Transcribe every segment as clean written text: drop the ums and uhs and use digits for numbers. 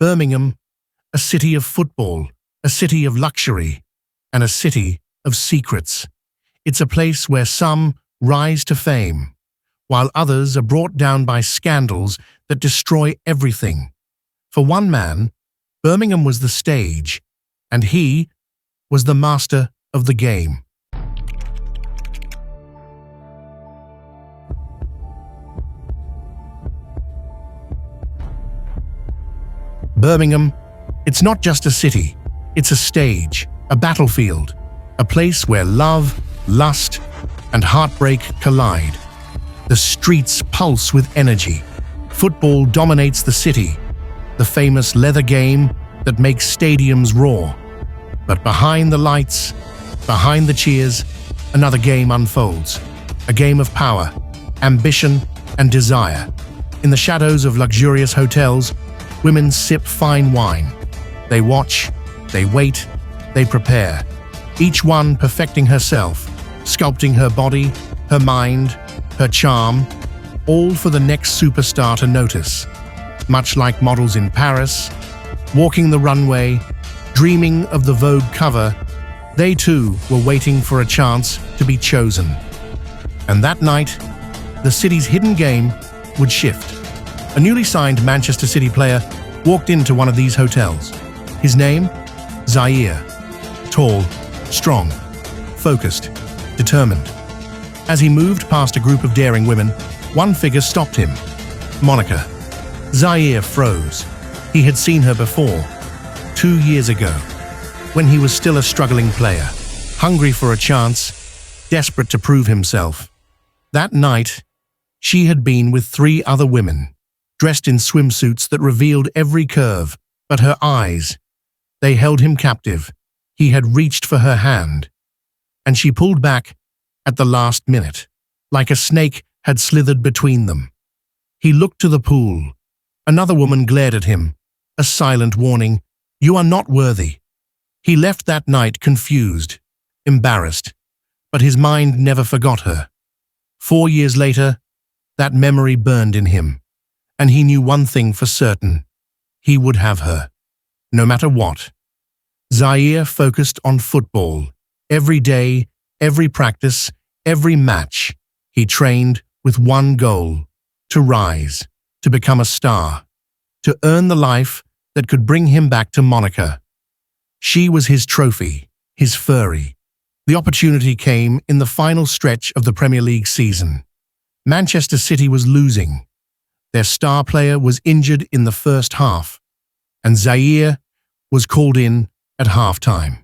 Birmingham, a city of football, a city of luxury, and a city of secrets. It's a place where some rise to fame, while others are brought down by scandals that destroy everything. For one man, Birmingham was the stage, and he was the master of the game. Birmingham, it's not just a city, it's a stage, a battlefield, a place where love, lust, and heartbreak collide. The streets pulse with energy. Football dominates the city, the famous leather game that makes stadiums roar. But behind the lights, behind the cheers, another game unfolds. A game of power, ambition, and desire. In the shadows of luxurious hotels, women sip fine wine. They watch, they wait, they prepare. Each one perfecting herself, sculpting her body, her mind, her charm, all for the next superstar to notice. Much like models in Paris, walking the runway, dreaming of the Vogue cover, they too were waiting for a chance to be chosen. And that night, the city's hidden game would shift. A newly signed Manchester City player walked into one of these hotels. His name? Zaire. Tall, strong, focused, determined. As he moved past a group of daring women, one figure stopped him. Monica. Zaire froze. He had seen her before, 2 years ago, when he was still a struggling player, hungry for a chance, desperate to prove himself. That night, she had been with 3 other women, dressed in swimsuits that revealed every curve, but her eyes, they held him captive. He had reached for her hand, and she pulled back at the last minute, like a snake had slithered between them. He looked to the pool. Another woman glared at him, a silent warning, "You are not worthy." He left that night confused, embarrassed, but his mind never forgot her. 4 years later, that memory burned in him, and he knew one thing for certain: he would have her, no matter what. Zaire focused on football. Every day, every practice, every match, he trained with one goal: to rise, to become a star, to earn the life that could bring him back to Monica. She was his trophy, his fury. The opportunity came in the final stretch of the Premier League season. Manchester City was losing. Their star player was injured in the first half, and Zaire was called in at halftime.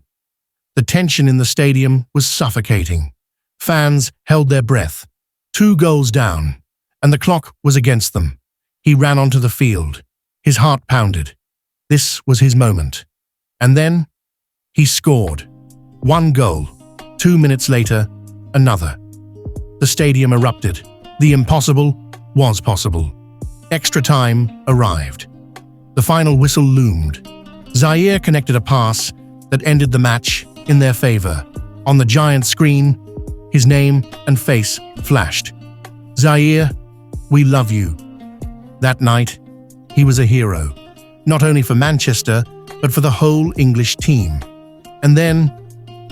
The tension in the stadium was suffocating. Fans held their breath. 2 goals down, and the clock was against them. He ran onto the field. His heart pounded. This was his moment. And then, he scored. 1 goal. 2 minutes later, another. The stadium erupted. The impossible was possible. Extra time arrived. The final whistle loomed. Zaire connected a pass that ended the match in their favor. On the giant screen, his name and face flashed. "Zaire, we love you." That night, he was a hero, not only for Manchester, but for the whole English team. And then,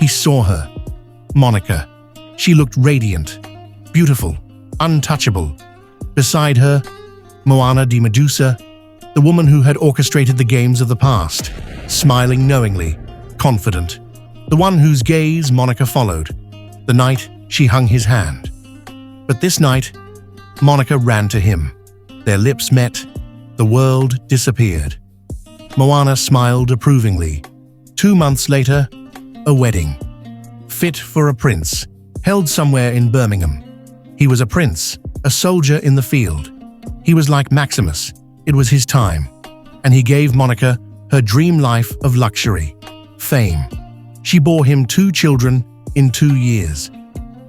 he saw her. Monica. She looked radiant, beautiful, untouchable. Beside her, Moana di Medusa, the woman who had orchestrated the games of the past, smiling knowingly, confident. The one whose gaze Monica followed, the night she hung his hand. But this night, Monica ran to him. Their lips met. The world disappeared. Moana smiled approvingly. 2 months later, a wedding. Fit for a prince, held somewhere in Birmingham. He was a prince, a soldier in the field. He was like Maximus. It was his time. And he gave Monica her dream life of luxury, fame. She bore him 2 children in 2 years.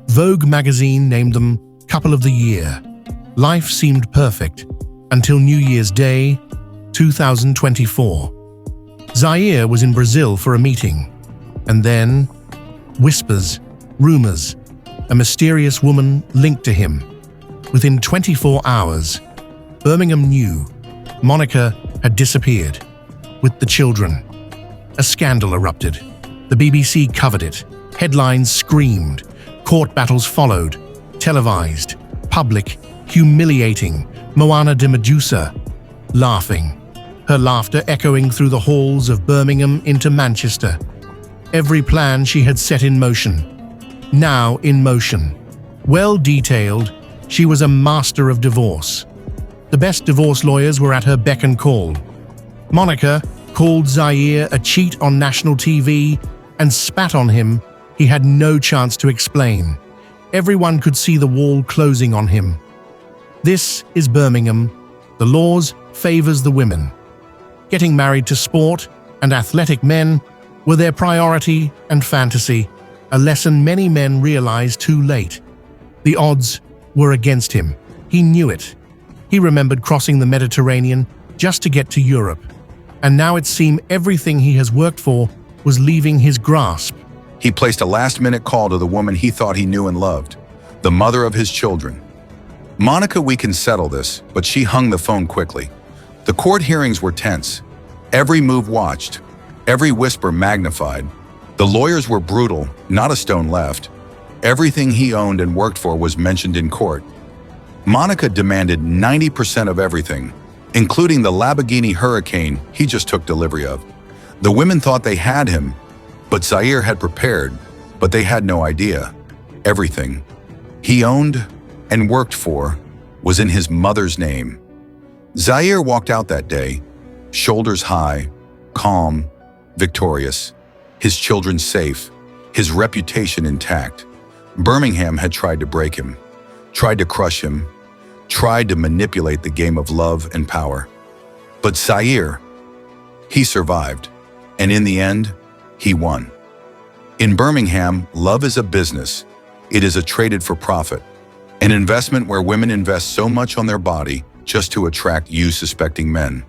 Vogue magazine named them Couple of the Year. Life seemed perfect until New Year's Day, 2024. Zaire was in Brazil for a meeting. And then, whispers, rumors, a mysterious woman linked to him. Within 24 hours, Birmingham knew Monica had disappeared. with the children. A scandal erupted. The BBC covered it. Headlines screamed. Court battles followed. Televised. Public. Humiliating. Moana de Medusa. Laughing. Her laughter echoing through the halls of Birmingham into Manchester. Every plan she had set in motion. Now in motion. Well detailed, she was a master of divorce. The best divorce lawyers were at her beck and call. Monica called Zaire a cheat on national TV and spat on him. He had no chance to explain. Everyone could see the wall closing on him. This is Birmingham. The laws favors the women. Getting married to sport and athletic men were their priority and fantasy, a lesson many men realized too late. The odds were against him. He knew it. He remembered crossing the Mediterranean just to get to Europe. And now it seemed everything he has worked for was leaving his grasp. He placed a last-minute call to the woman he thought he knew and loved, the mother of his children. "Monica, we can settle this," but she hung the phone quickly. The court hearings were tense. Every move watched, every whisper magnified. The lawyers were brutal, not a stone left. Everything he owned and worked for was mentioned in court. Monica demanded 90% of everything, including the Lamborghini Hurricane he just took delivery of. The women thought they had him, but Zaire had prepared, but they had no idea. Everything he owned and worked for was in his mother's name. Zaire walked out that day, shoulders high, calm, victorious, his children safe, his reputation intact. Birmingham had tried to break him, tried to crush him, tried to manipulate the game of love and power. But Zaire, he survived, and in the end, he won. In Birmingham, love is a business. It is a traded for profit, an investment where women invest so much on their body just to attract you suspecting men.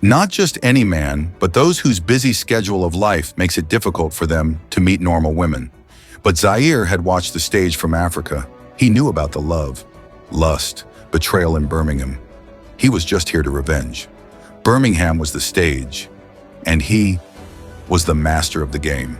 Not just any man, but those whose busy schedule of life makes it difficult for them to meet normal women. But Zaire had watched the stage from Africa. He knew about the love, lust, betrayal in Birmingham. He was just here to revenge. Birmingham was the stage, and he was the master of the game.